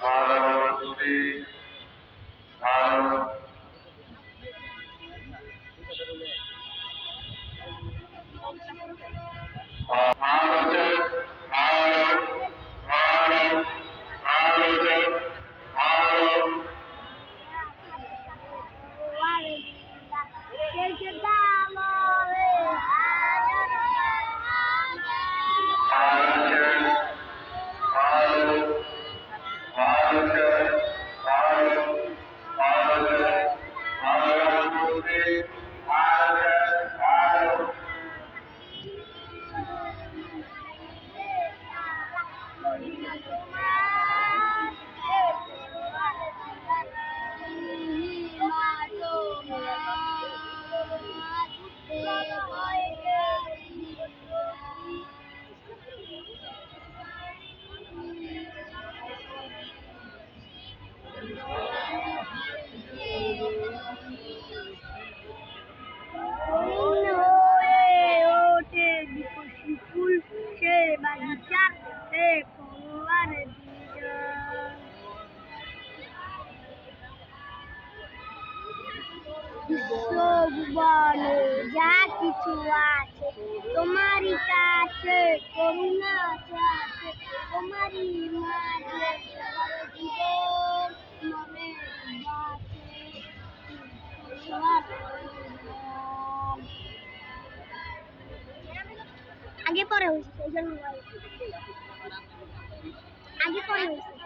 ভারতী ভারত ভারত ভারত ভারত ভারত ভারত বিশ্বভুবনে যা কিছু আছে তোমারই কাছে, করুণা আছে তোমারই মাঝে, সবার জীবন মনে আগে পরে হয়েছে, আগে পরে হয়েছে।